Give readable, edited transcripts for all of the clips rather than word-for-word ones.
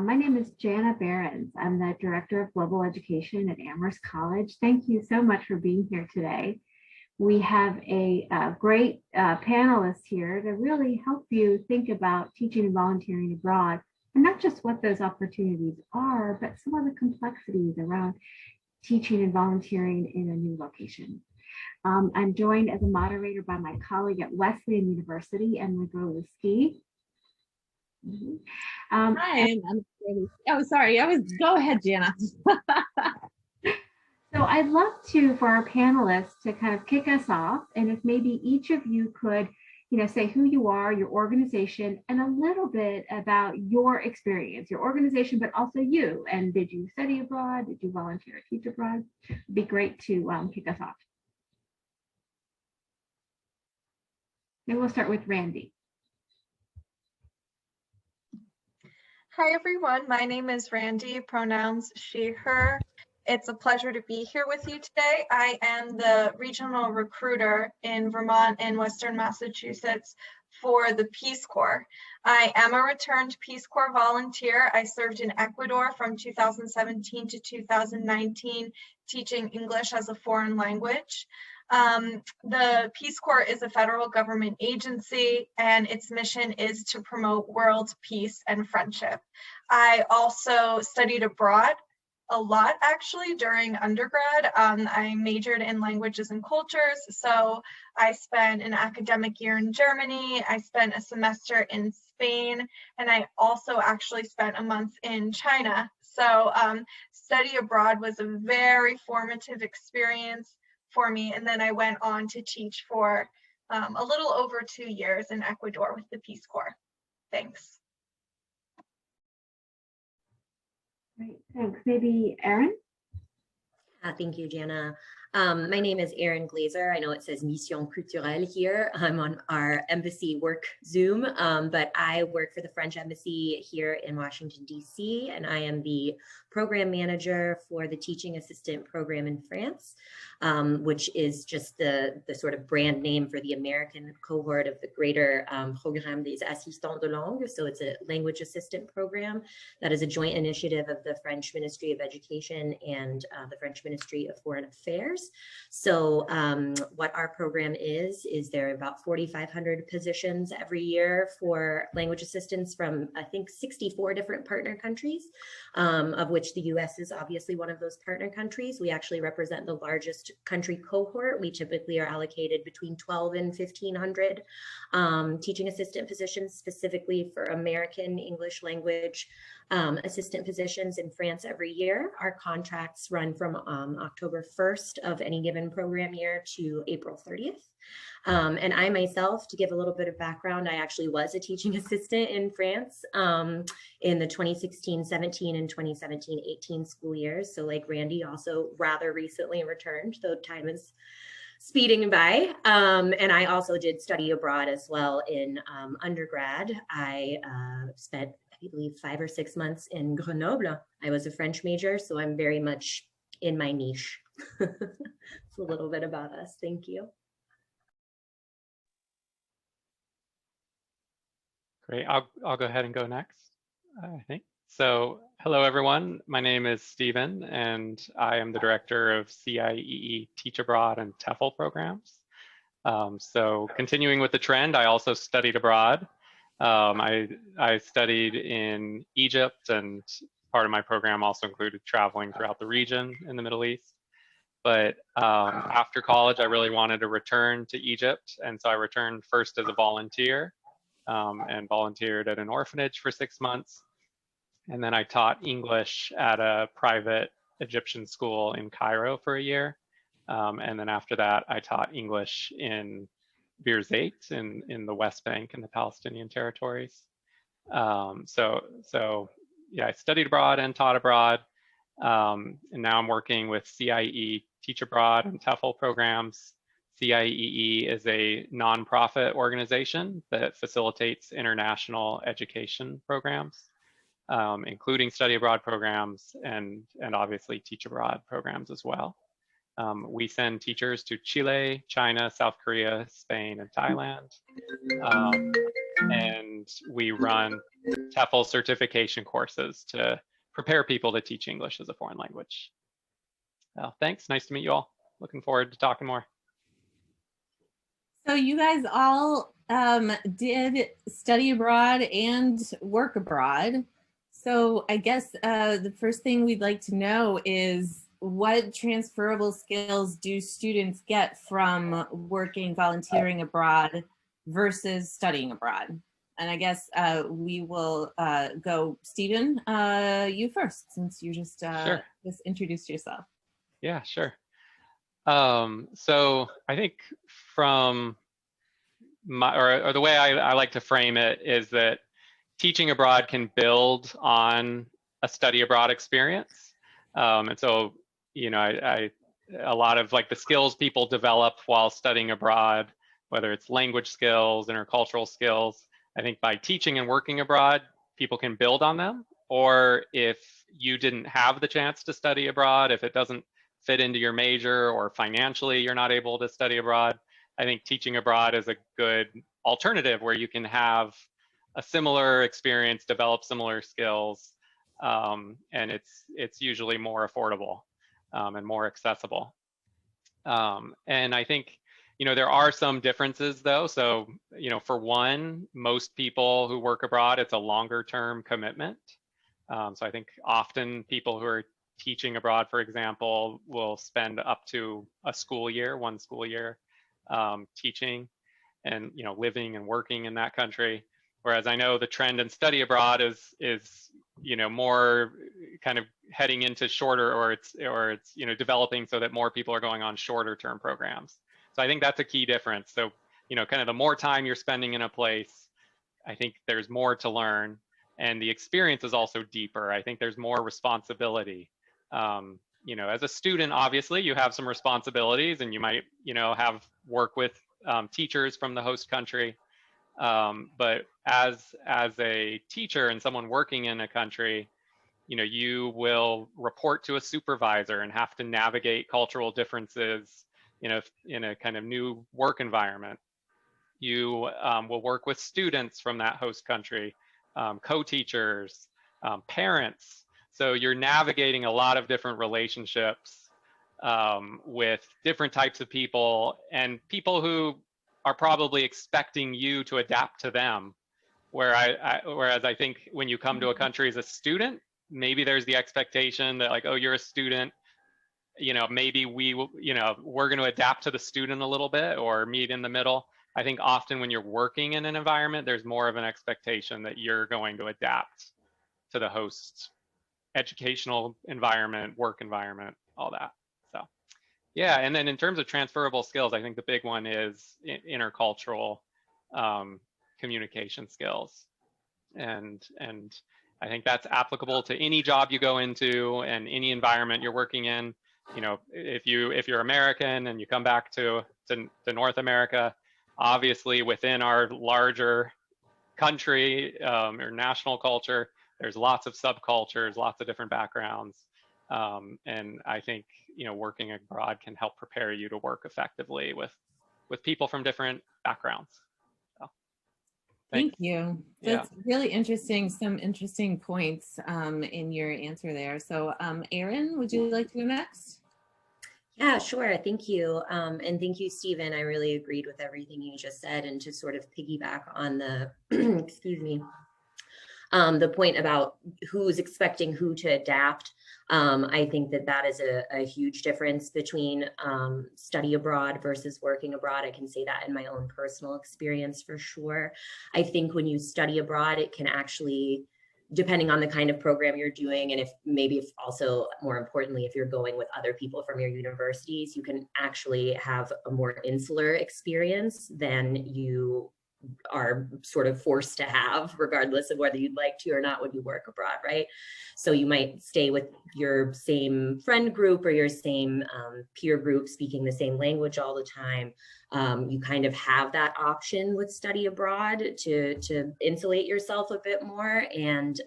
My name is Jana Behrens. I'm the Director of Global Education at Amherst College. Thank you so much for being here today. We have a great panelist here to really help you think about teaching and volunteering abroad, and not just what those opportunities are, but some of the complexities around teaching and volunteering in a new location. I'm joined as a moderator by my colleague at Wesleyan University, Emily Groleski. Hi, oh, sorry. Go ahead, Jana. So I'd love to, for our panelists, to kind of kick us off, and if maybe each of you could, say who you are, your organization, and a little bit about your experience, your organization, but also you. And did you study abroad? Did you volunteer or teach abroad? It'd be great to kick us off. Maybe we'll start with Randy. Hi, everyone. My name is Randy, pronouns she, her. It's a pleasure to be here with you today. I am the regional recruiter in Vermont and Western Massachusetts for the Peace Corps. I am a returned Peace Corps volunteer. I served in Ecuador from 2017 to 2019, teaching English as a foreign language. The Peace Corps is a federal government agency, and its mission is to promote world peace and friendship. I also studied abroad a lot, actually, during undergrad. I majored in languages and cultures, so I spent an academic year in Germany. I spent a semester in Spain, and I also actually spent a month in China. So study abroad was a very formative experience for me, and then I went on to teach for a little over 2 years in Ecuador with the Peace Corps. Thanks. Great, thanks. Maybe Erin? Thank you, Jana. My name is Erin Glazer. I know it says Mission Culturelle here. I'm on our embassy work Zoom, but I work for the French embassy here in Washington, D.C., and I am the program manager for the teaching assistant program in France, which is just the sort of brand name for the American cohort of the greater Programme des Assistants de Langue. So it's a language assistant program that is a joint initiative of the French Ministry of Education and the French Ministry of Foreign Affairs. So what our program is there are about 4,500 positions every year for language assistants from, I think, 64 different partner countries, of which the US is obviously one of those partner countries. We actually represent the largest country cohort. We typically are allocated between 12 and 1,500 teaching assistant positions, specifically for American English language assistant positions in France every year. Our contracts run from October 1st of any given program year to April 30th. And I myself, to give a little bit of background, I actually was a teaching assistant in France in the 2016-17 and 2017-18 school years. So like Randy, also rather recently returned, though time is speeding by. And I also did study abroad as well in undergrad. I spent, I believe, 5 or 6 months in Grenoble. I was a French major, so I'm very much in my niche. It's a little bit about us. Thank you. Great. I'll go ahead and go next, I think. So hello, everyone. My name is Stephen, and I am the director of CIEE Teach Abroad and TEFL programs. So continuing with the trend, I also studied abroad. I studied in Egypt, and part of my program also included traveling throughout the region in the Middle East. But after college, I really wanted to return to Egypt, and so I returned first as a volunteer and volunteered at an orphanage for 6 months. And then I taught English at a private Egyptian school in Cairo for a year. And then after that, I taught English in Birzeit in the West Bank in the Palestinian territories. So yeah, I studied abroad and taught abroad. And now I'm working with CIEE Teach Abroad and TEFL programs. CIEE is a nonprofit organization that facilitates international education programs, including study abroad programs and obviously teach abroad programs as well. We send teachers to Chile, China, South Korea, Spain, and Thailand. And and we run TEFL certification courses to prepare people to teach English as a foreign language. Thanks, nice to meet you all. Looking forward to talking more. So you guys all did study abroad and work abroad. So I guess the first thing we'd like to know is, what transferable skills do students get from working, volunteering abroad versus studying abroad? And I guess we will go, Stephen, you first, since you just introduced yourself. Yeah, sure. So I think from my, or the way I like to frame it is that teaching abroad can build on a study abroad experience. And so, you know, a lot of like the skills people develop while studying abroad, whether it's language skills, intercultural skills, I think by teaching and working abroad, people can build on them. Or if you didn't have the chance to study abroad, if it doesn't fit into your major or financially you're not able to study abroad, I think teaching abroad is a good alternative where you can have a similar experience, develop similar skills, and it's usually more affordable and more accessible. And I think, you know, there are some differences though. So, you know, for one, most people who work abroad, it's a longer term commitment. So I think often people who are teaching abroad, for example, will spend up to a school year, one school year, teaching and, you know, living and working in that country. Whereas I know the trend in study abroad is, you know, more kind of heading into shorter, or it's, you know, developing so that more people are going on shorter term programs. So I think that's a key difference. So, you know, kind of the more time you're spending in a place, I think there's more to learn, and the experience is also deeper. I think there's more responsibility. You know, as a student, obviously you have some responsibilities, and you might, you know, have work with teachers from the host country. But as a teacher and someone working in a country, you know, you will report to a supervisor and have to navigate cultural differences, you know, in a kind of new work environment. You will work with students from that host country, co-teachers, parents. So you're navigating a lot of different relationships with different types of people, and people who are probably expecting you to adapt to them. Whereas I think when you come to a country as a student, maybe there's the expectation that like, oh, you're a student, you know, maybe we will, you know, we're going to adapt to the student a little bit or meet in the middle. I think often when you're working in an environment, there's more of an expectation that you're going to adapt to the host educational environment, work environment, all that. So yeah, and then in terms of transferable skills, I think the big one is intercultural communication skills. And I think that's applicable to any job you go into and any environment you're working in. You know, if you're American and you come back to North America, obviously within our larger country or national culture, there's lots of subcultures, lots of different backgrounds. And I think, you know, working abroad can help prepare you to work effectively with people from different backgrounds. So, thank you. That's really interesting. Some interesting points in your answer there. So Erin, would you like to go next? Yeah, sure. Thank you. And thank you, Stephen. I really agreed with everything you just said. And to sort of piggyback on the, excuse me, the point about who's expecting who to adapt. I think that is a huge difference between study abroad versus working abroad. I can say that in my own personal experience for sure. I think when you study abroad, it can actually, depending on the kind of program you're doing, and if also more importantly, if you're going with other people from your universities, you can actually have a more insular experience than you are sort of forced to have, regardless of whether you'd like to or not when you work abroad, right? So you might stay with your same friend group or your same peer group speaking the same language all the time. You kind of have that option with study abroad to insulate yourself a bit more. And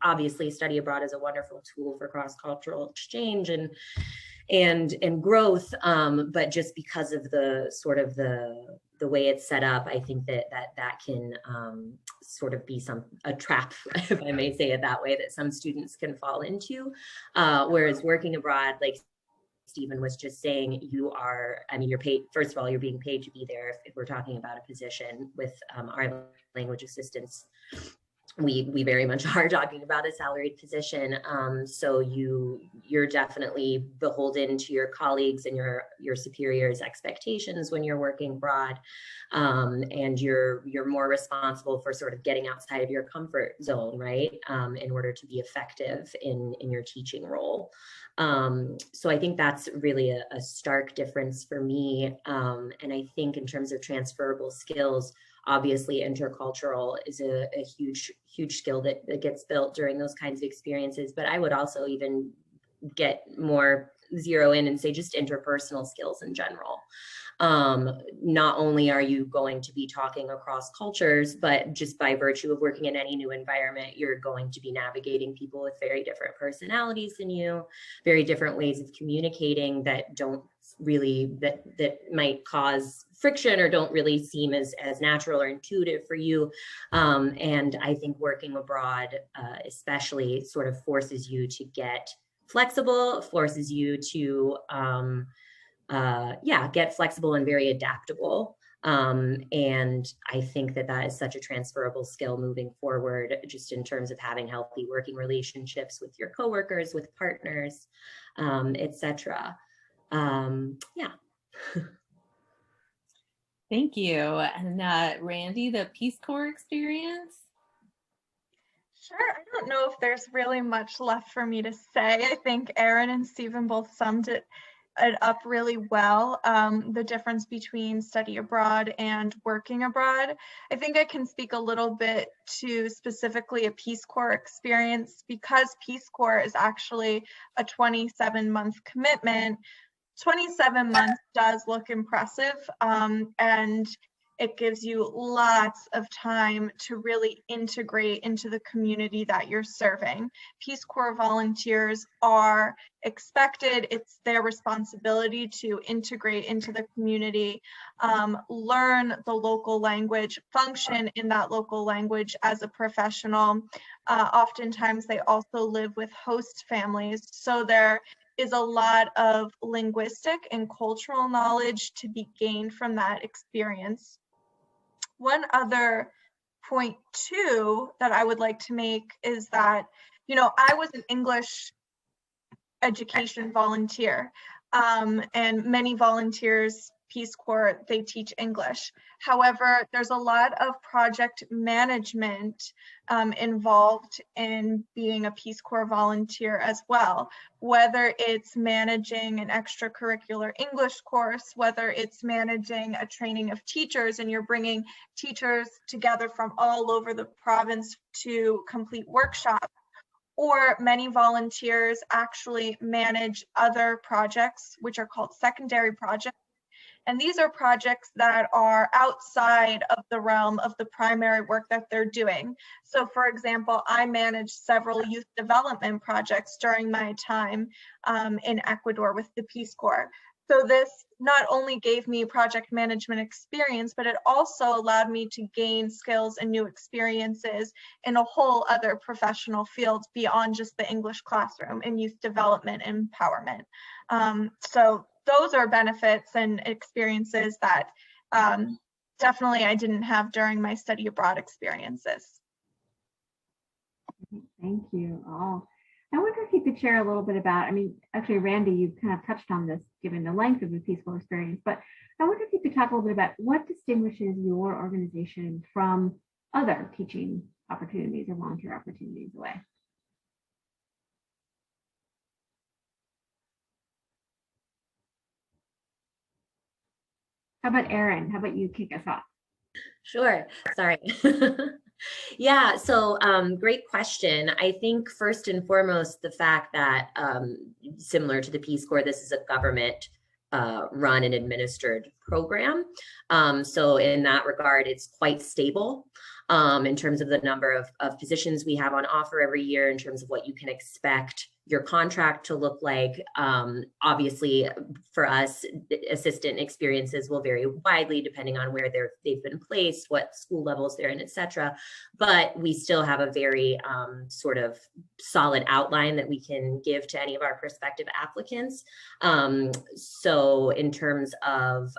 obviously study abroad is a wonderful tool for cross-cultural exchange and growth, but just because of the sort of the way it's set up, I think that can sort of be a trap, if I may say it that way, that some students can fall into. Whereas working abroad, like Stephen was just saying, you're paid, first of all, you're being paid to be there. If we're talking about a position with our language assistants, we very much are talking about a salaried position. So you're definitely beholden to your colleagues and your superiors' expectations when you're working abroad. And you're more responsible for sort of getting outside of your comfort zone, right? In order to be effective in your teaching role. So I think that's really a stark difference for me. And I think in terms of transferable skills, obviously intercultural is a huge skill that gets built during those kinds of experiences. But I would also even get more zero in and say just interpersonal skills in general. Not only are you going to be talking across cultures, but just by virtue of working in any new environment, you're going to be navigating people with very different personalities than you, very different ways of communicating that might cause friction or don't really seem as natural or intuitive for you. And I think working abroad especially sort of forces you to get flexible, forces you to get flexible and very adaptable. And I think that is such a transferable skill moving forward, just in terms of having healthy working relationships with your coworkers, with partners, etc. Thank you. And Randy, the Peace Corps experience? Sure. I don't know if there's really much left for me to say. I think Erin and Stephen both summed it up really well, the difference between study abroad and working abroad. I think I can speak a little bit to specifically a Peace Corps experience, because Peace Corps is actually a 27-month commitment. 27 months does look impressive, and it gives you lots of time to really integrate into the community that you're serving. Peace Corps volunteers are expected, it's their responsibility to integrate into the community, learn the local language, function in that local language as a professional. Oftentimes they also live with host families, so there is a lot of linguistic and cultural knowledge to be gained from that experience. One other point too that I would like to make is that, I was an English education volunteer, and many volunteers, Peace Corps, they teach English. However, there's a lot of project management involved in being a Peace Corps volunteer as well, whether it's managing an extracurricular English course, whether it's managing a training of teachers and you're bringing teachers together from all over the province to complete workshops, or many volunteers actually manage other projects, which are called secondary projects. And these are projects that are outside of the realm of the primary work that they're doing. So for example, I managed several youth development projects during my time in Ecuador with the Peace Corps. So this not only gave me project management experience, but it also allowed me to gain skills and new experiences in a whole other professional field beyond just the English classroom in youth development and empowerment. So those are benefits and experiences that definitely I didn't have during my study abroad experiences. Thank you all. I wonder if you could share a little bit about, actually, Randy, you kind of touched on this given the length of the Peace Corps experience, but I wonder if you could talk a little bit about what distinguishes your organization from other teaching opportunities or volunteer opportunities away. How about Erin? How about you kick us off? Sure. Sorry. Yeah, so great question. I think first and foremost, the fact that similar to the Peace Corps, this is a government run and administered program. So in that regard, it's quite stable. in terms of the number of positions we have on offer every year, in terms of what you can expect your contract to look like. Obviously, for us, assistant experiences will vary widely depending on where they've been placed, what school levels they're in, et cetera. But we still have a very sort of solid outline that we can give to any of our prospective applicants. So in terms of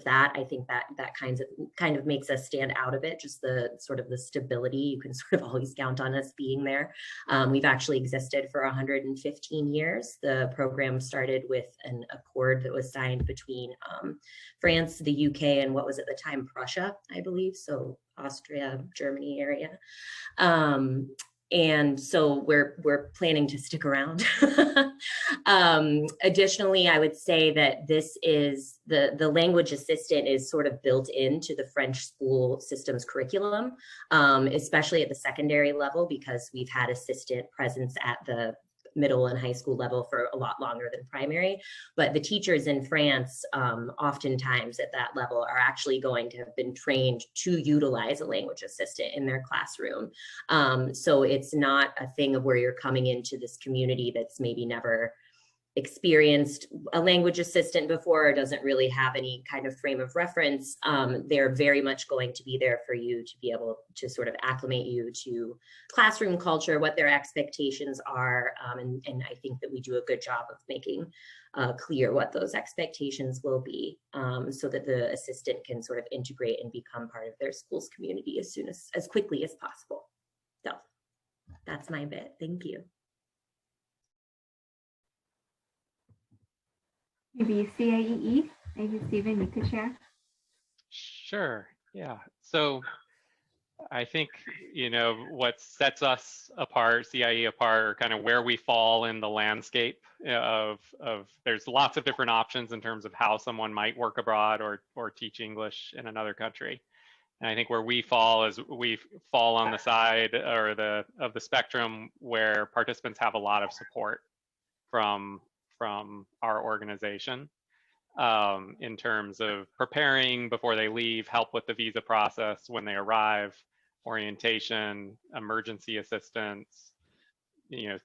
that, I think that kind of makes us stand out a bit, just the sort of the stability. You can sort of always count on us being there. We've actually existed for 115 years. The program started with an accord that was signed between France, the UK, and what was at the time Prussia, I believe. So Austria, Germany area. And so we're planning to stick around. Additionally, I would say that this is the language assistant is sort of built into the French school system's curriculum, especially at the secondary level, because we've had assistant presence at the middle and high school level for a lot longer than primary. But the teachers in France, oftentimes at that level, are actually going to have been trained to utilize a language assistant in their classroom. So it's not a thing of where you're coming into this community that's maybe never experienced a language assistant before, or doesn't really have any kind of frame of reference. They're very much going to be there for you to be able to sort of acclimate you to classroom culture, what their expectations are. And I think that we do a good job of making clear what those expectations will be, so that the assistant can sort of integrate and become part of their school's community as quickly as possible. So that's my bit. Thank you. Maybe CIEE, maybe Stephen, you could share. Sure, yeah. So I think, what sets us apart, CIEE apart, or kind of where we fall in the landscape of there's lots of different options in terms of how someone might work abroad or teach English in another country. And I think where we fall is we fall on the side of the spectrum where participants have a lot of support from our organization, in terms of preparing before they leave, help with the visa process when they arrive, orientation, emergency assistance,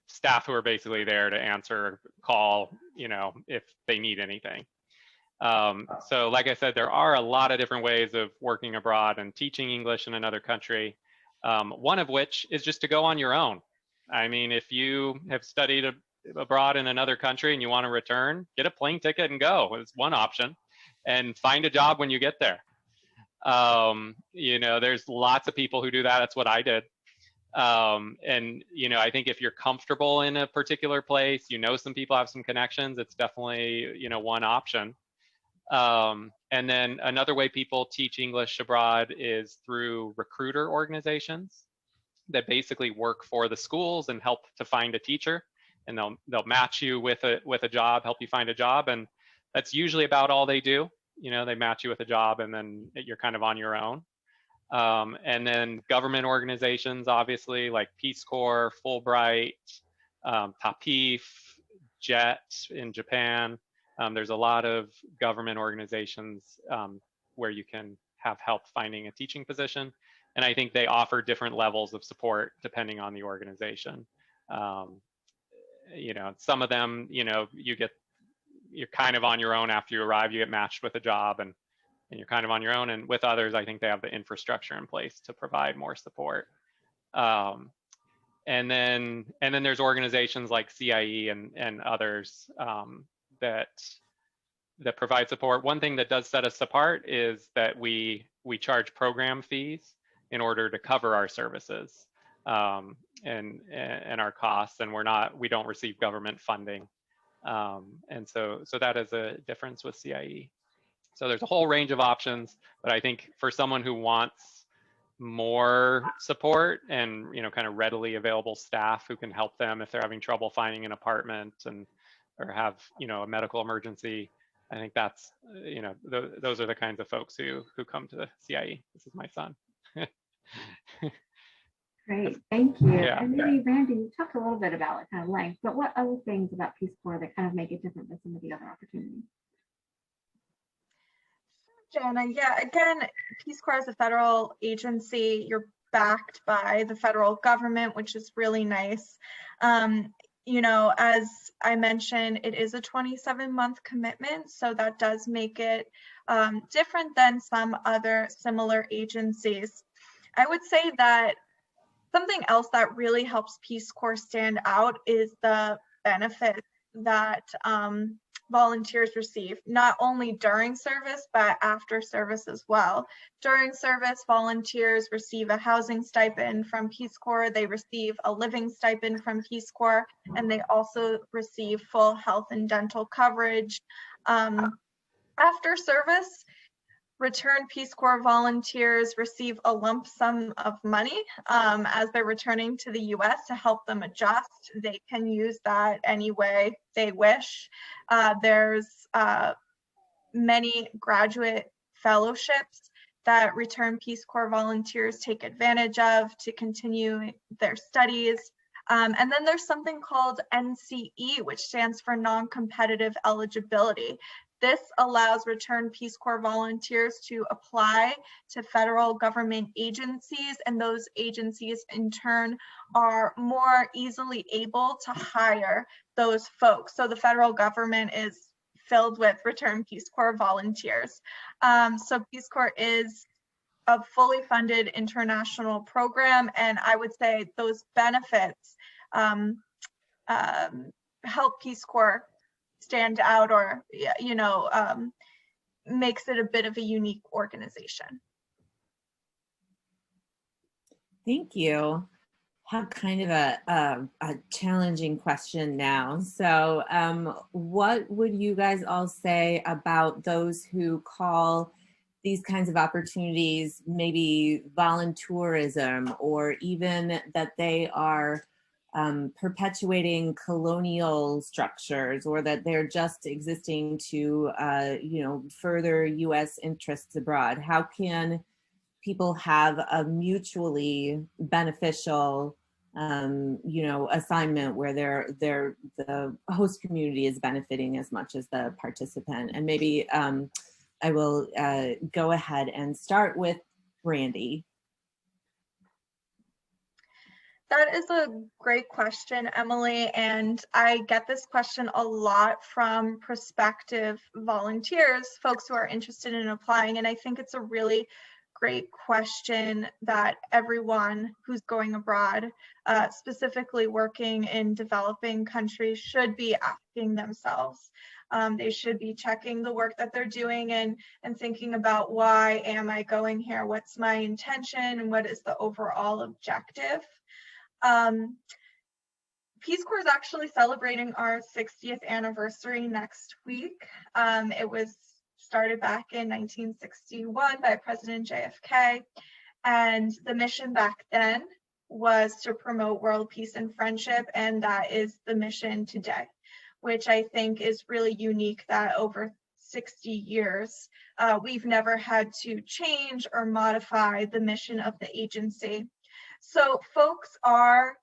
staff who are basically there to answer call, if they need anything. So like I said, there are a lot of different ways of working abroad and teaching English in another country, one of which is just to go on your own. I mean, if you have studied abroad in another country and you want to return, get a plane ticket and go. It's one option, and find a job when you get there. There's lots of people who do that. That's what I did. And I think if you're comfortable in a particular place, some people have some connections, it's definitely, one option. And then another way people teach English abroad is through recruiter organizations that basically work for the schools and help to find a teacher. And they'll match you with a job, help you find a job, and that's usually about all they do. They match you with a job, and then you're kind of on your own. And then government organizations, obviously, like PeaceCorps, Fulbright, TAPIF, JET in Japan. There's a lot of government organizations where you can have help finding a teaching position, and I think they offer different levels of support depending on the organization. Some of them, you're kind of on your own after you arrive. You get matched with a job, and you're kind of on your own. And with others, I think they have the infrastructure in place to provide more support. And then there's organizations like CIEE and others that provide support. One thing that does set us apart is that we charge program fees in order to cover our services. And our costs, and we don't receive government funding, and so that is a difference with CIEE. So there's a whole range of options, but I think for someone who wants more support and kind of readily available staff who can help them if they're having trouble finding an apartment or have a medical emergency, I think that's those are the kinds of folks who come to the CIEE. This is my son. Great, thank you. Yeah. And maybe Randy, you talked a little bit about kind of length, but what other things about PeaceCorps that kind of make it different than some of the other opportunities? Jana, yeah, again, Peace Corps is a federal agency. You're backed by the federal government, which is really nice. You know, as I mentioned, it is a 27-month commitment, so that does make it different than some other similar agencies. I would say that something else that really helps Peace Corps stand out is the benefit that volunteers receive, not only during service, but after service as well. During service, volunteers receive a housing stipend from Peace Corps, they receive a living stipend from Peace Corps, and they also receive full health and dental coverage. After service, returned Peace Corps volunteers receive a lump sum of money as they're returning to the US to help them adjust. They can use that any way they wish. There's many graduate fellowships that returned Peace Corps volunteers take advantage of to continue their studies. And then there's something called NCE, which stands for non-competitive eligibility. This allows returned Peace Corps volunteers to apply to federal government agencies, and those agencies in turn are more easily able to hire those folks. So the federal government is filled with returned Peace Corps volunteers. So Peace Corps is a fully funded international program, and I would say those benefits help Peace Corps stand out, or you know, makes it a bit of a unique organization. Thank you. Have kind of a challenging question now. So what would you guys all say about those who call these kinds of opportunities maybe voluntourism, or even that they are perpetuating colonial structures, or that they're just existing to you know, further US interests abroad? How can people have a mutually beneficial you know, assignment where the host community is benefiting as much as the participant? And maybe I will go ahead and start with Randy. That is a great question, Emily, and I get this question a lot from prospective volunteers, folks who are interested in applying, and I think it's a really great question that everyone who's going abroad, specifically working in developing countries, should be asking themselves. They should be checking the work that they're doing and thinking about, why am I going here? What's my intention, and what is the overall objective? Peace Corps is actually celebrating our 60th anniversary next week. It was started back in 1961 by President JFK, and the mission back then was to promote world peace and friendship, and that is the mission today, which I think is really unique, that over 60 years, we've never had to change or modify the mission of the agency. So folks are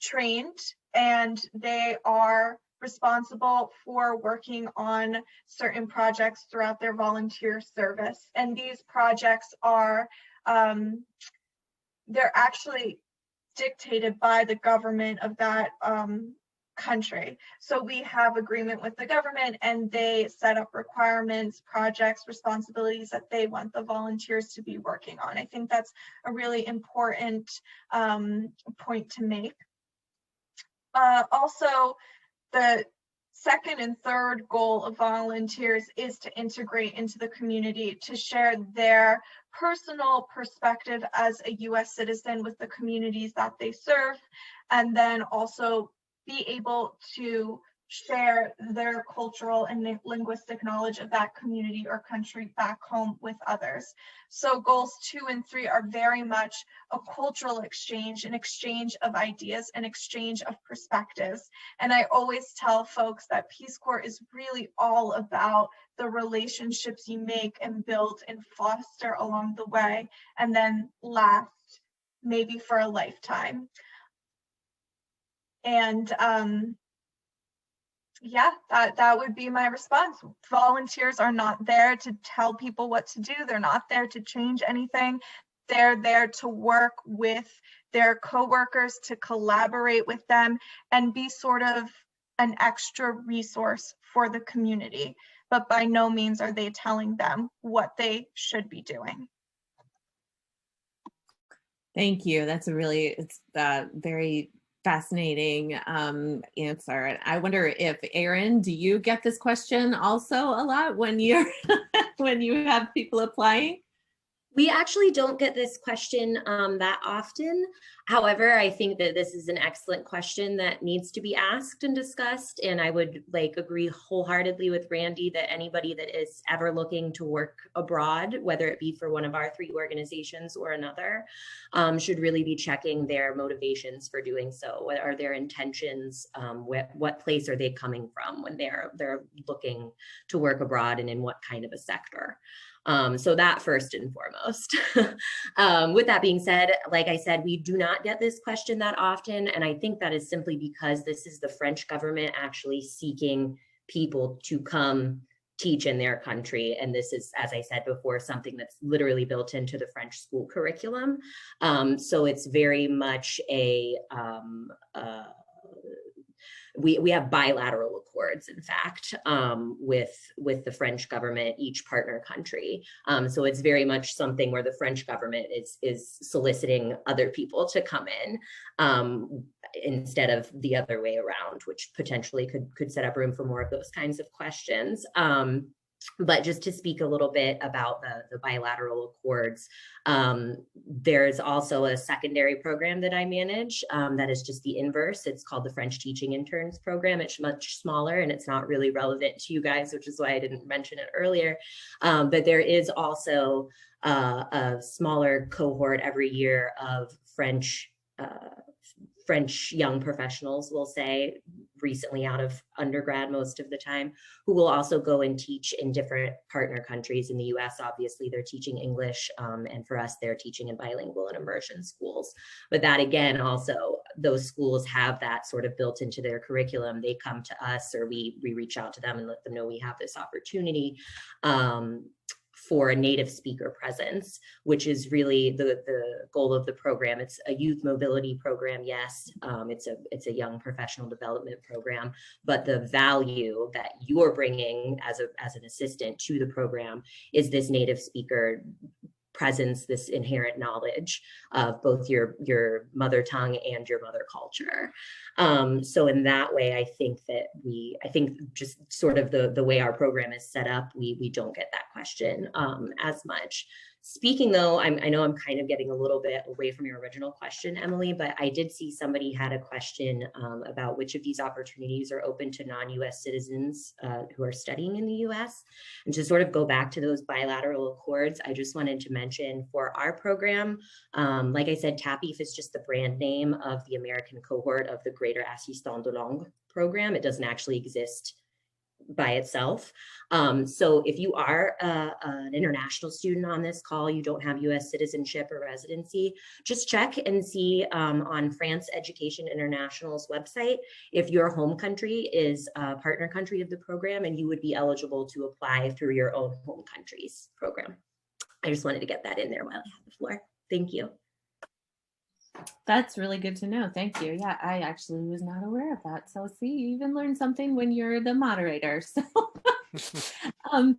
trained and they are responsible for working on certain projects throughout their volunteer service. And these projects are, they're actually dictated by the government of that country. So we have agreement with the government, and they set up requirements, projects, responsibilities that they want the volunteers to be working on. I think that's a really important point to make. Also, the second and third goal of volunteers is to integrate into the community, to share their personal perspective as a US citizen with the communities that they serve, and then also be able to share their cultural and linguistic knowledge of that community or country back home with others. So goals 2 and 3 are very much a cultural exchange, an exchange of ideas, an exchange of perspectives. And I always tell folks that Peace Corps is really all about the relationships you make and build and foster along the way, and then last maybe for a lifetime. And Yeah, that would be my response. Volunteers are not there to tell people what to do. They're not there to change anything. They're there to work with their coworkers, to collaborate with them, and be sort of an extra resource for the community. But by no means are they telling them what they should be doing. Thank you. That's a really, it's very fascinating answer. And I wonder if, Erin, do you get this question also a lot when you're when you have people applying? We actually don't get this question that often. However, I think that this is an excellent question that needs to be asked and discussed. And I would agree wholeheartedly with Randy that anybody that is ever looking to work abroad, whether it be for one of our 3 organizations or another, should really be checking their motivations for doing so. What are their intentions? What place are they coming from when they're looking to work abroad, and in what kind of a sector? So that first and foremost. With that being said, like I said, we do not get this question that often. And I think that is simply because this is the French government actually seeking people to come teach in their country. And this is, as I said before, something that's literally built into the French school curriculum. So it's very much we have bilateral accords, in fact, with the French government, each partner country. So it's very much something where the French government is soliciting other people to come in, instead of the other way around, which potentially could set up room for more of those kinds of questions. But just to speak a little bit about the bilateral accords, there's also a secondary program that I manage that is just the inverse. It's called the French Teaching Interns Program. It's much smaller and it's not really relevant to you guys, which is why I didn't mention it earlier. But there is also a smaller cohort every year of French young professionals, we'll say, recently out of undergrad most of the time, who will also go and teach in different partner countries. In the US, obviously, they're teaching English, and for us, they're teaching in bilingual and immersion schools. But that, again, also, those schools have that sort of built into their curriculum. They come to us, or we reach out to them and let them know we have this opportunity for a native speaker presence, which is really the goal of the program. It's a youth mobility program, yes. It's a young professional development program, but the value that you're bringing as an assistant to the program is this native speaker presence, this inherent knowledge of both your mother tongue and your mother culture. So in that way, I think just sort of the way our program is set up, we don't get that question as much. Speaking though, I know I'm kind of getting a little bit away from your original question, Emily, but I did see somebody had a question about which of these opportunities are open to non-US citizens who are studying in the US. And to sort of go back to those bilateral accords, I just wanted to mention for our program, like I said, TAPIF is just the brand name of the American cohort of the Greater Assistant de Langue program. It doesn't actually exist by itself. So if you are an international student on this call, you don't have US citizenship or residency, just check and see on France Education International's website if your home country is a partner country of the program, and you would be eligible to apply through your own home country's program. I just wanted to get that in there while I have the floor. Thank you. That's really good to know. Thank you. Yeah, I actually was not aware of that. So see, you even learn something when you're the moderator. So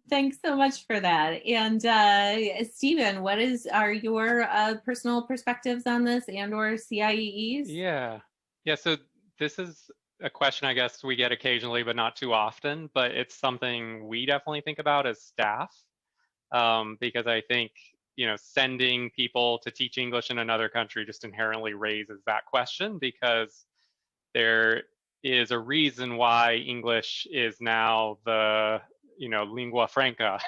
thanks so much for that. And Stephen, what are your personal perspectives on this and or CIEEs? Yeah. So this is a question I guess we get occasionally, but not too often, but it's something we definitely think about as staff, because I think, sending people to teach English in another country just inherently raises that question, because there is a reason why English is now the, lingua franca.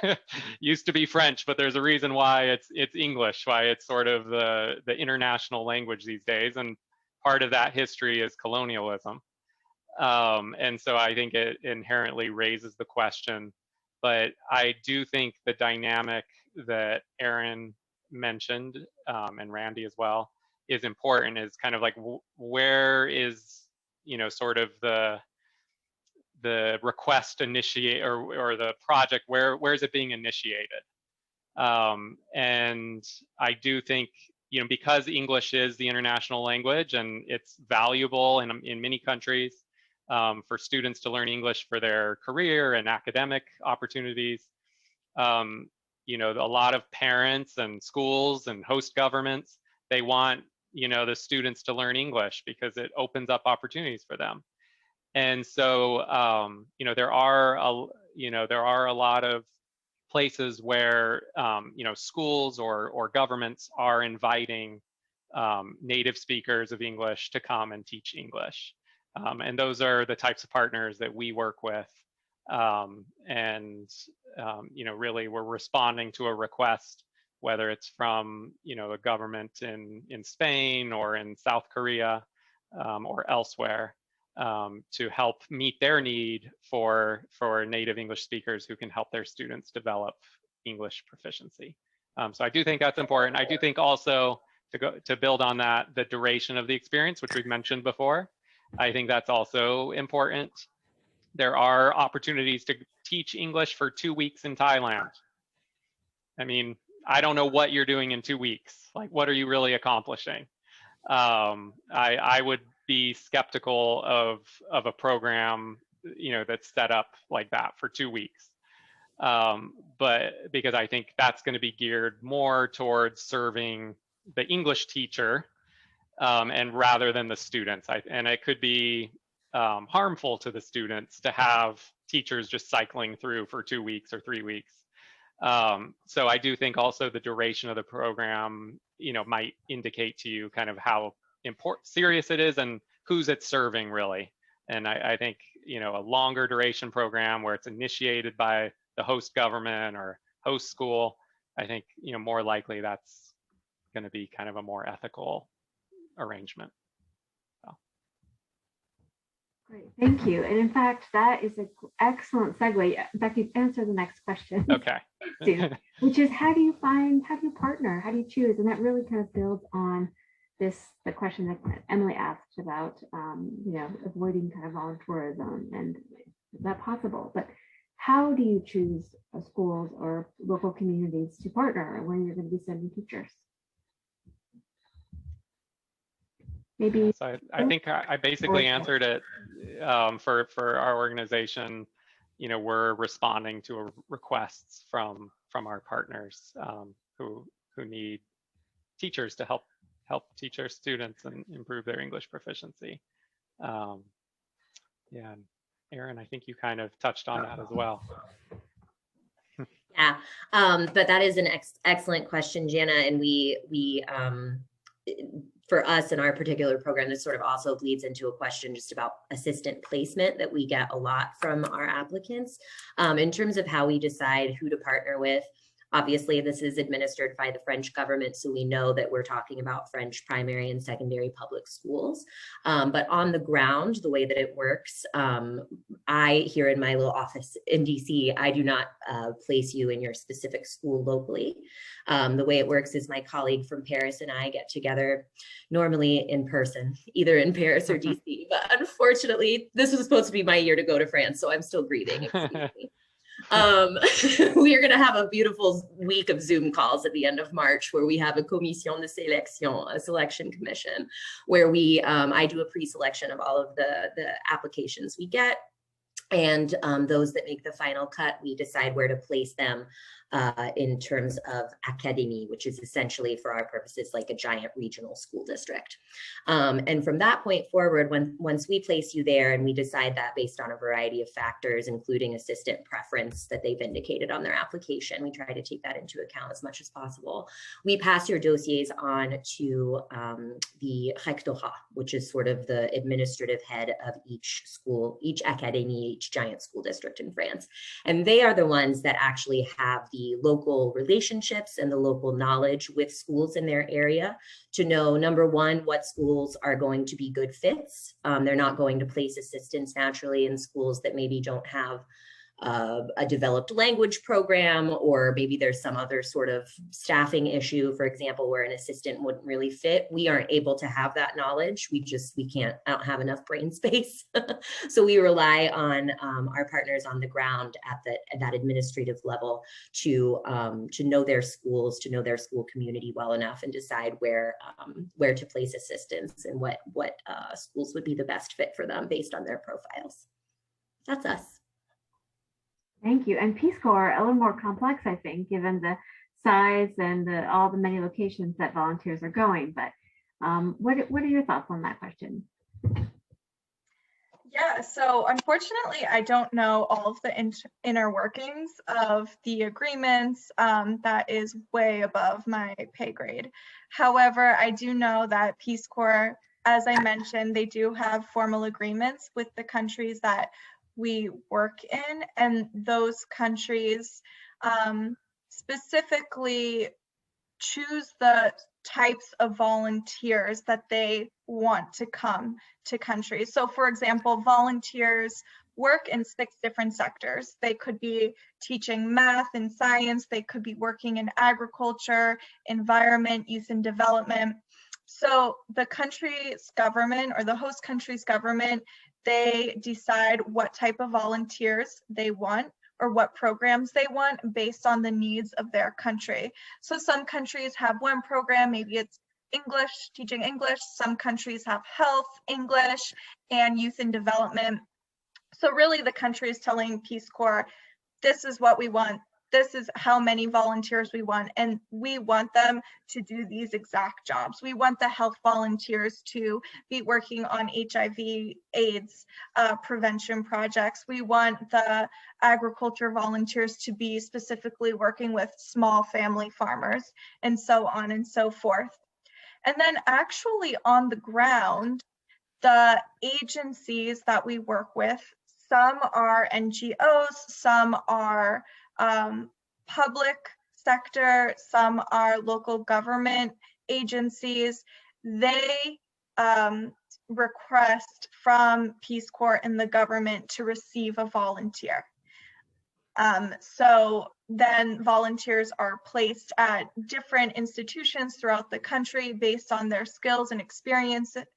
Used to be French, but there's a reason why it's English, why it's sort of the international language these days. And part of that history is colonialism. And so I think it inherently raises the question. But I do think the dynamic that Erin mentioned, and Randy as well, is important, is kind of like where is, sort of the the request initiate or the project, where is it being initiated? And I do think, you know, because English is the international language and it's valuable in many countries for students to learn English for their career and academic opportunities. You know, a lot of parents and schools and host governments, they want, you know, the students to learn English because it opens up opportunities for them. And so, you know, there are a lot of places where, you know, schools or governments are inviting native speakers of English to come and teach English. And those are the types of partners that we work with. You know, really we're responding to a request, whether it's from, you know, a government in Spain or in South Korea or elsewhere, to help meet their need for native English speakers who can help their students develop English proficiency. So I do think that's important. I do think also to build on that, the duration of the experience, which we've mentioned before, I think that's also important. There are opportunities to teach English for 2 weeks in Thailand. I mean, I don't know what you're doing in 2 weeks. Like, what are you really accomplishing? I would be skeptical of a program, you know, that's set up like that for 2 weeks. But because I think that's going to be geared more towards serving the English teacher, and rather than the students. And it could be harmful to the students to have teachers just cycling through for 2 weeks or 3 weeks. So I do think also the duration of the program, you know, might indicate to you kind of how serious it is and who's it serving really. And I think, you know, a longer duration program where it's initiated by the host government or host school, I think, you know, more likely that's going to be kind of a more ethical arrangement. So. Great, thank you. And in fact, that is an excellent segue. In fact, you've answered the next question. Okay. Which is how do you partner? How do you choose? And that really kind of builds on the question that Emily asked about, you know, avoiding kind of voluntourism, and is that possible? But how do you choose schools or local communities to partner when you're going to be sending teachers? Maybe. So I think I basically answered it. For our organization, you know, we're responding to requests from our partners who need teachers to help teach our students and improve their English proficiency. Yeah, and Erin, I think you kind of touched on that as well. Yeah, but that is an excellent question, Jana, and we for us in our particular program, this sort of also bleeds into a question just about assistant placement that we get a lot from our applicants. In terms of how we decide who to partner with, obviously this is administered by the French government, so we know that we're talking about French primary and secondary public schools. But on the ground, the way that it works, here in my little office in DC, I do not place you in your specific school locally. The way it works is my colleague from Paris and I get together, normally in person, either in Paris or DC. But unfortunately, this was supposed to be my year to go to France, so I'm still grieving. Excuse me. We are going to have a beautiful week of Zoom calls at the end of March where we have a commission de sélection, a selection commission, where I do a pre-selection of all of the applications we get. And those that make the final cut, we decide where to place them in terms of academy, which is essentially for our purposes like a giant regional school district. And from that point forward, once we place you there and we decide that based on a variety of factors, including assistant preference that they've indicated on their application, we try to take that into account as much as possible. We pass your dossiers on to the rectorat, which is sort of the administrative head of each school, each academy, each giant school district in France. And they are the ones that actually have the local relationships and the local knowledge with schools in their area to know, number one, what schools are going to be good fits. They're not going to place assistants naturally in schools that maybe don't have a developed language program, or maybe there's some other sort of staffing issue, for example, where an assistant wouldn't really fit. We aren't able to have that knowledge. We can't, I don't have enough brain space. So we rely on our partners on the ground at that administrative level to know their schools, to know their school community well enough, and decide where to place assistants and what schools would be the best fit for them based on their profiles. That's us. Thank you. And Peace Corps are a little more complex, I think, given the size and all the many locations that volunteers are going. But what are your thoughts on that question? Yeah, so unfortunately, I don't know all of the inner workings of the agreements. That is way above my pay grade. However, I do know that Peace Corps, as I mentioned, they do have formal agreements with the countries that we work in, and those countries specifically choose the types of volunteers that they want to come to countries. So for example, volunteers work in 6 different sectors. They could be teaching math and science, they could be working in agriculture, environment, youth and development. So the country's government, or the host country's government, they decide what type of volunteers they want or what programs they want based on the needs of their country. So some countries have one program, maybe it's English, teaching English. Some countries have health, English, and youth and development. So really the country is telling Peace Corps, this is what we want. This is how many volunteers we want, and we want them to do these exact jobs. We want the health volunteers to be working on HIV/AIDS prevention projects. We want the agriculture volunteers to be specifically working with small family farmers, and so on and so forth. And then actually on the ground, the agencies that we work with, some are NGOs, some are public sector, some are local government agencies. They request from Peace Corps and the government to receive a volunteer. So then volunteers are placed at different institutions throughout the country based on their skills and experiences,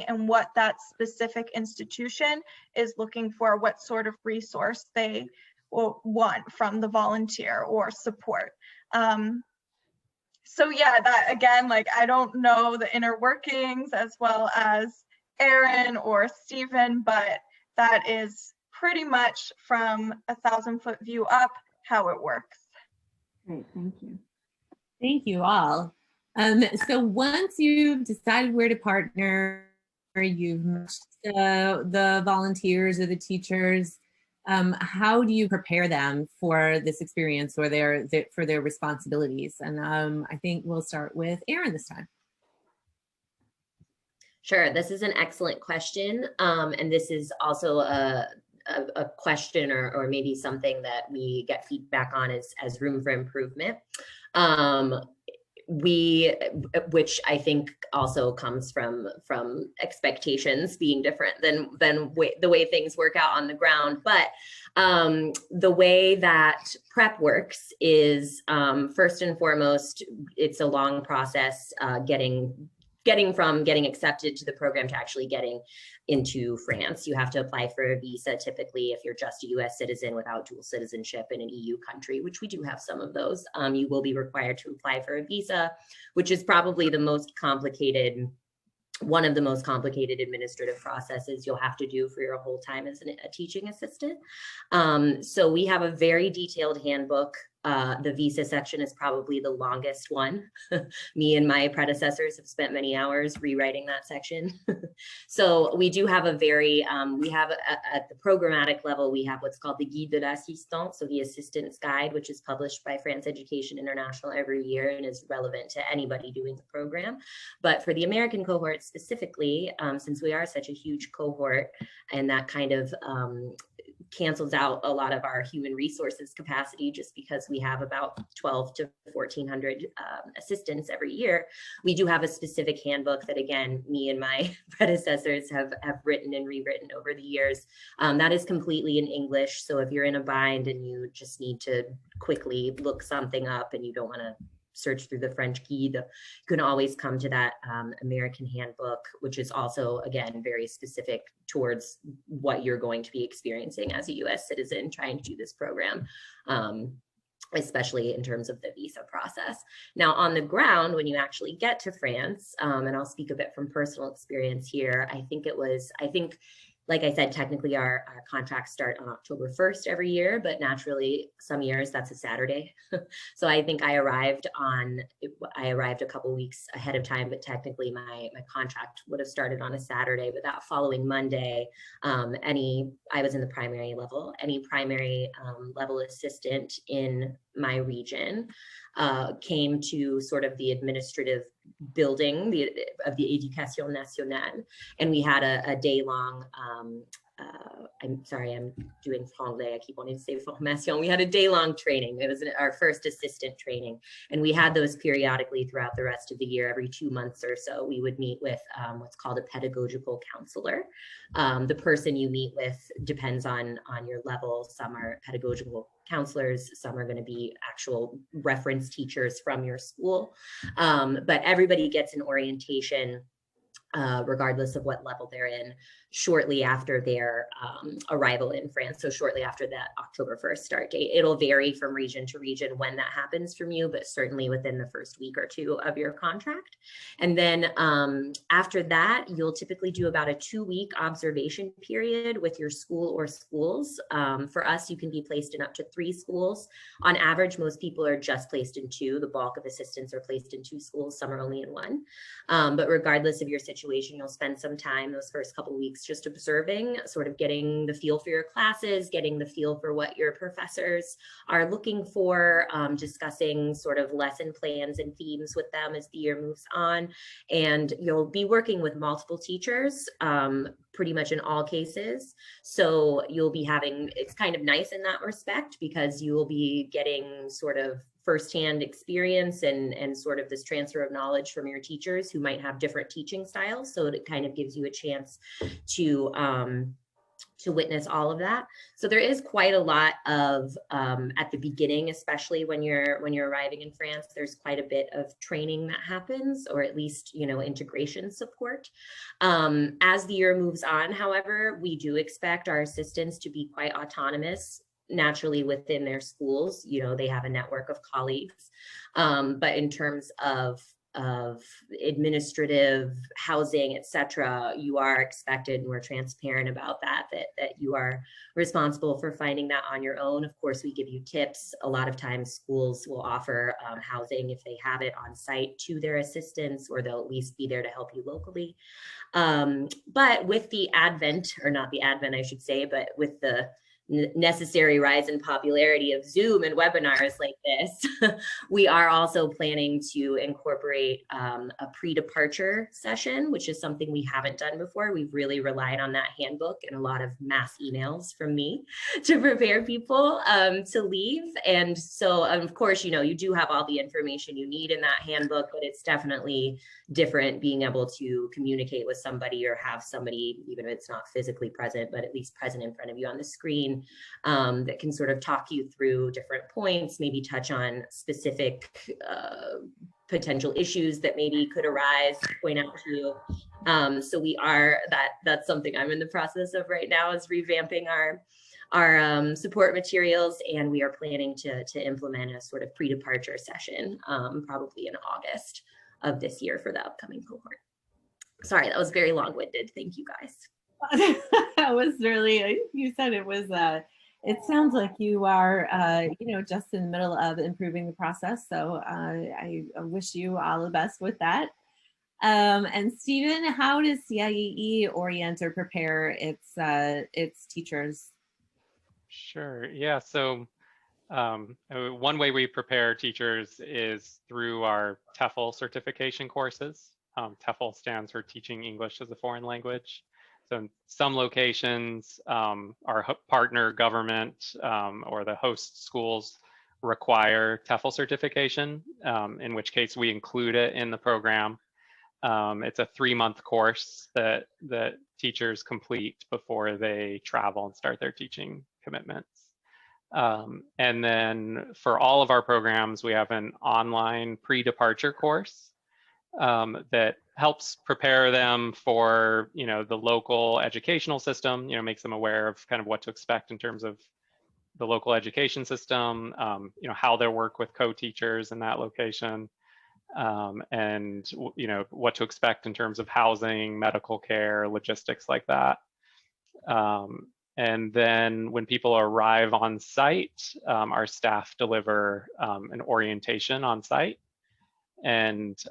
and what that specific institution is looking for, what sort of resource they want from the volunteer or support. So yeah, that again, like, I don't know the inner workings as well as Aaron or Stephen, but that is pretty much from a 1,000-foot view up how it works. Great, thank you. Thank you all. So once you've decided where to partner, you've matched the volunteers or the teachers, how do you prepare them for this experience or for their responsibilities? And I think we'll start with Aaron this time. Sure, this is an excellent question. And this is also a question or maybe something that we get feedback on as room for improvement. Which I think also comes from expectations being different than the way things work out on the ground. But the way that prep works is, first and foremost, it's a long process getting accepted to the program to actually getting into France. You have to apply for a visa typically if you're just a US citizen without dual citizenship in an EU country, which we do have some of those. You will be required to apply for a visa, which is probably one of the most complicated administrative processes you'll have to do for your whole time as a teaching assistant. So we have a very detailed handbook. The visa section is probably the longest one. Me and my predecessors have spent many hours rewriting that section. So we do have at the programmatic level, we have what's called the Guide de l'Assistant, so the Assistant's Guide, which is published by France Education International every year and is relevant to anybody doing the program. But for the American cohort specifically, since we are such a huge cohort and that kind of cancels out a lot of our human resources capacity just because we have about 12 to 1400 assistants every year. We do have a specific handbook that, again, me and my predecessors have written and rewritten over the years. That is completely in English. So if you're in a bind and you just need to quickly look something up and you don't want to search through the French guide, you can always come to that American handbook, which is also, again, very specific towards what you're going to be experiencing as a US citizen trying to do this program, especially in terms of the visa process. Now, on the ground, when you actually get to France, and I'll speak a bit from personal experience here, I think, like I said, technically our contracts start on October 1st every year, but naturally some years that's a Saturday. So I think I arrived a couple weeks ahead of time, but technically my contract would have started on a Saturday, but that following Monday, I was in the primary level, any primary level assistant in my region came to sort of the administrative building of the Éducation Nationale, and we had a day-long, I'm sorry, I'm doing franglais, I keep wanting to say formation. We had a day-long training. It was our first assistant training, and we had those periodically throughout the rest of the year. Every 2 months or so, we would meet with what's called a pedagogical counselor. The person you meet with depends on your level. Some are pedagogical counselors, some are going to be actual reference teachers from your school, but everybody gets an orientation regardless of what level they're in, shortly after their arrival in France. So shortly after that October 1st start date. It'll vary from region to region when that happens from you, but certainly within the first week or two of your contract. And then after that, you'll typically do about a 2-week observation period with your school or schools. For us, you can be placed in up to 3 schools. On average, most people are just placed in 2. The bulk of assistants are placed in 2 schools. Some are only in 1. But regardless of your situation, you'll spend some time those first couple of weeks just observing, sort of getting the feel for your classes, getting the feel for what your professors are looking for, discussing sort of lesson plans and themes with them as the year moves on. And you'll be working with multiple teachers, pretty much in all cases. So you'll be it's kind of nice in that respect because you will be getting sort of firsthand experience and sort of this transfer of knowledge from your teachers who might have different teaching styles. So it kind of gives you a chance to witness all of that. So there is quite a lot of, at the beginning, especially when you're arriving in France, there's quite a bit of training that happens, or at least, integration support. As the year moves on, however, we do expect our assistants to be quite autonomous naturally within their schools. They have a network of colleagues, but in terms of administrative, housing, etc., you are expected, and we're transparent about that you are responsible for finding that on your own. Of course, we give you tips. A lot of times schools will offer housing if they have it on site to their assistants, or they'll at least be there to help you locally. But with the advent, or not the advent, I should say, but with the necessary rise in popularity of Zoom and webinars like this, we are also planning to incorporate a pre-departure session, which is something we haven't done before. We've really relied on that handbook and a lot of mass emails from me to prepare people to leave. And so, of course, you do have all the information you need in that handbook, but it's definitely different being able to communicate with somebody or have somebody, even if it's not physically present, but at least present in front of you on the screen, that can sort of talk you through different points, maybe touch on specific potential issues that maybe could arise, point out to you. So that's something I'm in the process of right now, is revamping our support materials, and we are planning to implement a sort of pre-departure session probably in August of this year for the upcoming cohort. Sorry, that was very long-winded. Thank you, guys. That was really, you said it was, it sounds like you are, just in the middle of improving the process. So I wish you all the best with that. And Stephen, how does CIEE orient or prepare its teachers? Sure, yeah, so one way we prepare teachers is through our TEFL certification courses. TEFL stands for Teaching English as a Foreign Language. So some locations, our partner government or the host schools require TEFL certification, in which case we include it in the program. It's a 3-month course that teachers complete before they travel and start their teaching commitments. And then for all of our programs, we have an online pre-departure course that helps prepare them for, the local educational system, makes them aware of kind of what to expect in terms of the local education system, how they work with co-teachers in that location, and, what to expect in terms of housing, medical care, logistics like that. And then when people arrive on site, our staff deliver an orientation on site. And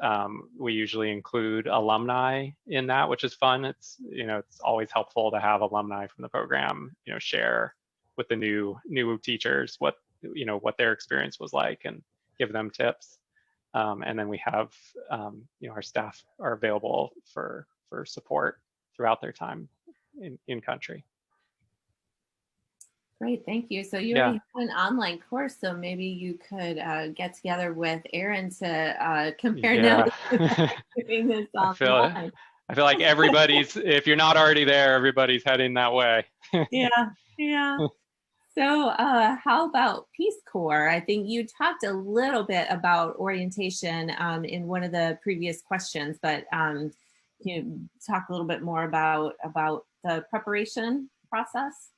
we usually include alumni in that, which is fun. It's, it's always helpful to have alumni from the program, share with the new teachers what their experience was like and give them tips. And then we have, our staff are available for support throughout their time in country. Great, thank you. So you already have an online course, so maybe you could get together with Aaron to compare notes. Doing this online. I feel like everybody's, if you're not already there, everybody's heading that way. Yeah. So how about PeaceCorps? I think you talked a little bit about orientation in one of the previous questions, but can you talk a little bit more about the preparation process?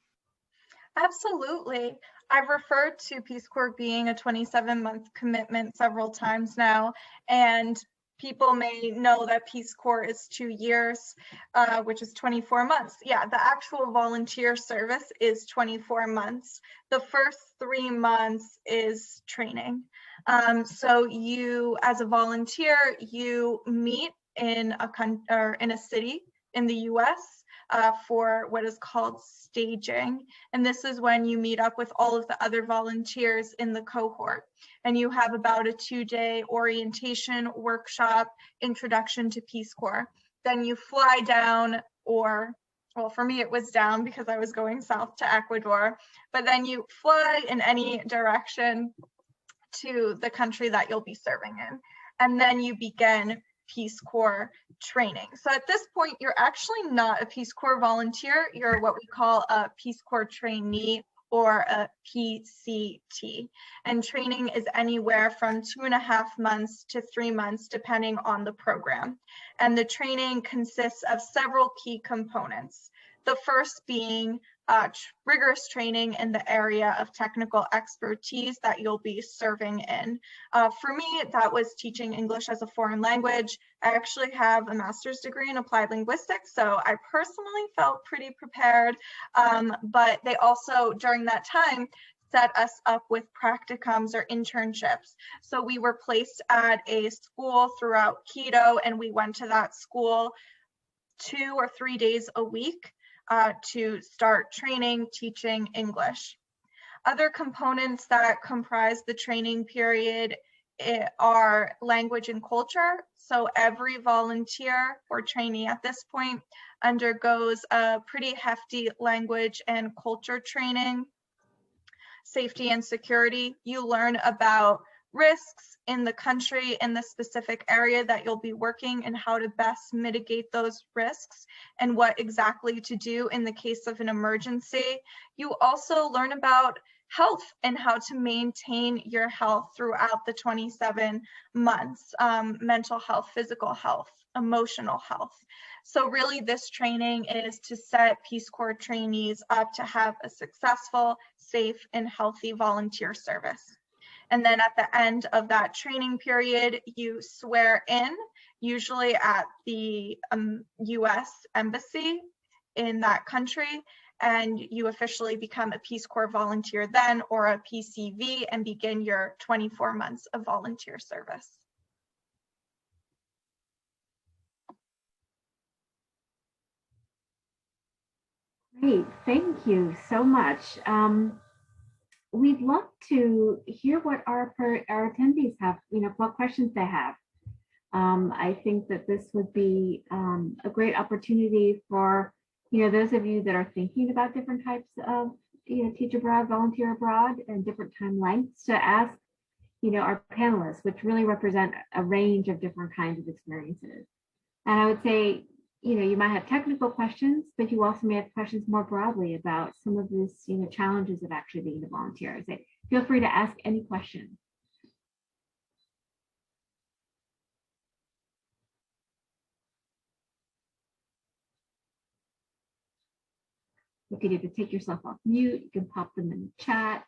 Absolutely. I've referred to PeaceCorps being a 27-month commitment several times now, and people may know that PeaceCorps is 2 years, which is 24 months. Yeah, the actual volunteer service is 24 months. The first 3 months is training. So you, as a volunteer, you meet in a city in the US for what is called staging. And this is when you meet up with all of the other volunteers in the cohort. And you have about a 2-day orientation workshop, introduction to PeaceCorps. Then you fly down, or, well, for me, it was down because I was going south to Ecuador. But then you fly in any direction to the country that you'll be serving in. And then you begin PeaceCorps training. So at this point, you're actually not a PeaceCorps volunteer. You're what we call a PeaceCorps trainee or a PCT. And training is anywhere from 2.5 months to 3 months, depending on the program. And the training consists of several key components. The first being rigorous training in the area of technical expertise that you'll be serving in. For me, that was teaching English as a foreign language. I actually have a master's degree in applied linguistics, so I personally felt pretty prepared. But they also, during that time, set us up with practicums or internships. So we were placed at a school throughout Quito, and we went to that school 2 or 3 days a week to start training, teaching English. Other components that comprise the training period are language and culture. So every volunteer or trainee at this point undergoes a pretty hefty language and culture training. Safety and security, you learn about risks in the country, in the specific area that you'll be working, and how to best mitigate those risks and what exactly to do in the case of an emergency. You also learn about health and how to maintain your health throughout the 27 months, mental health, physical health, emotional health. So really this training is to set PeaceCorps trainees up to have a successful, safe, and healthy volunteer service. And then at the end of that training period, you swear in, usually at the US embassy in that country, and you officially become a PeaceCorps volunteer then, or a PCV, and begin your 24 months of volunteer service. Great, thank you so much. We'd love to hear what our attendees have, what questions they have. I think that this would be a great opportunity for, those of you that are thinking about different types of, teach abroad, volunteer abroad, and different time lengths, to ask, our panelists, which really represent a range of different kinds of experiences. And I would say, you might have technical questions, but you also may have questions more broadly about some of these, challenges of actually being a volunteer. So feel free to ask any question. You could either take yourself off mute, you can pop them in the chat.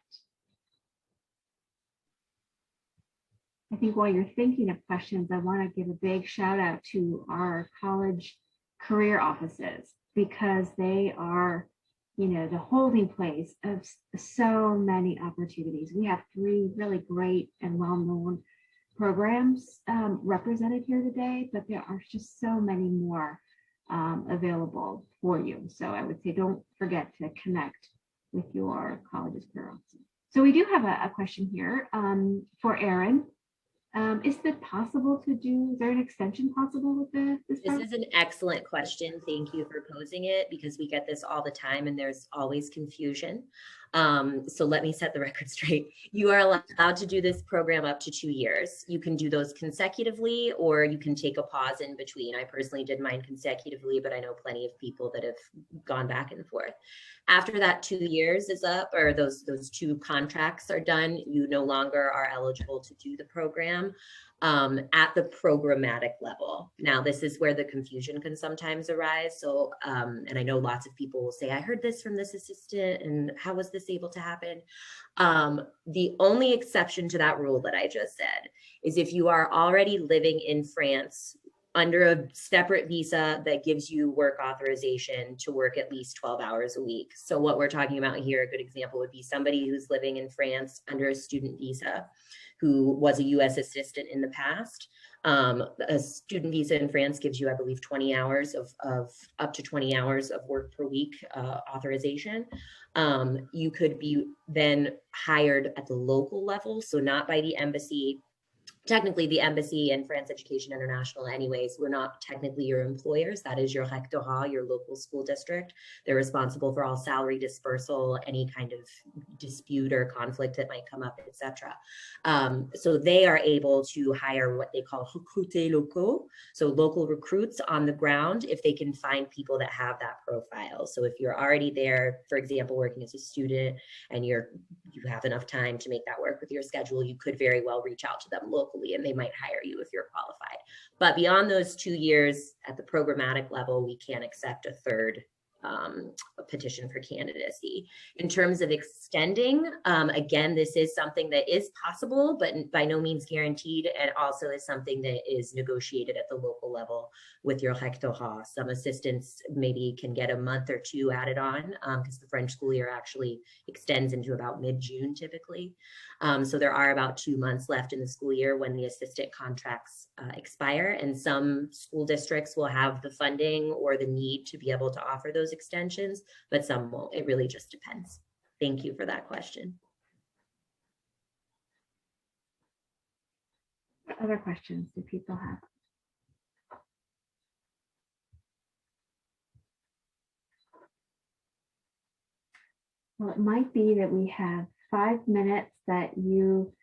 I think while you're thinking of questions, I want to give a big shout out to our college career offices, because they are, the holding place of so many opportunities. We have 3 really great and well-known programs represented here today, but there are just so many more available for you. So I would say don't forget to connect with your college's career office. So we do have a question here for Erin. Is it possible to do, is there an extension possible with this? This is an excellent question. Thank you for posing it, because we get this all the time and there's always confusion. So let me set the record straight. You are allowed to do this program up to 2 years. You can do those consecutively, or you can take a pause in between. I personally did mine consecutively, but I know plenty of people that have gone back and forth. After that 2 years is up, or those 2 contracts are done, you no longer are eligible to do the program at the programmatic level. Now, this is where the confusion can sometimes arise. So, and I know lots of people will say, I heard this from this assistant, and how was this able to happen? The only exception to that rule that I just said is if you are already living in France under a separate visa that gives you work authorization to work at least 12 hours a week. So what we're talking about here, a good example would be somebody who's living in France under a student visa, who was a US assistant in the past. A student visa in France gives you, I believe, 20 hours of up to 20 hours of work per week authorization. You could be then hired at the local level, so not by the embassy. Technically, the embassy and France Education International anyways, we're not technically your employers. That is your rectorat, your local school district. They're responsible for all salary dispersal, any kind of dispute or conflict that might come up, etc. So they are able to hire what they call recrutés locaux, so local recruits on the ground, if they can find people that have that profile. So if you're already there, for example, working as a student, and you have enough time to make that work with your schedule, you could very well reach out to them locally, and they might hire you if you're qualified. But beyond those 2 years at the programmatic level, we can't accept a third petition for candidacy. In terms of extending, again, this is something that is possible, but by no means guaranteed, and also is something that is negotiated at the local level with your rectorat. Some assistants maybe can get a month or 2 added on, because the French school year actually extends into about mid-June typically. So there are about 2 months left in the school year when the assistant contracts expire, and some school districts will have the funding or the need to be able to offer those extensions, but some won't. It really just depends. Thank you for that question. What other questions do people have? Well, it might be that we have 5 minutes that you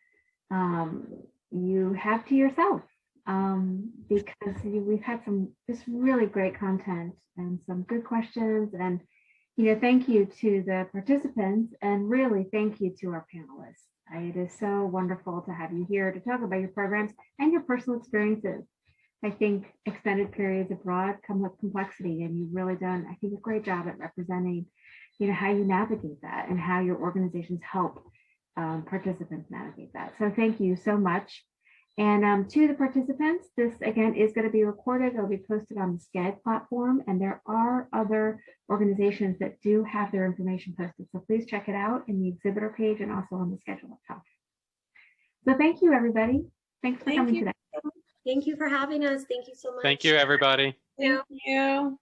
have to yourself, because we've had some just really great content and some good questions, and thank you to the participants, and really thank you to our panelists. It is so wonderful to have you here to talk about your programs and your personal experiences. I think extended periods abroad come with complexity, and you've really done, I think, a great job at representing how you navigate that and how your organizations help participants navigate that. So thank you so much. And to the participants, this again is going to be recorded. It'll be posted on the SCED platform, and there are other organizations that do have their information posted. So please check it out in the exhibitor page and also on the schedule itself. So thank you, everybody. Thanks for coming today. Thank you for having us. Thank you so much. Thank you, everybody. Thank you.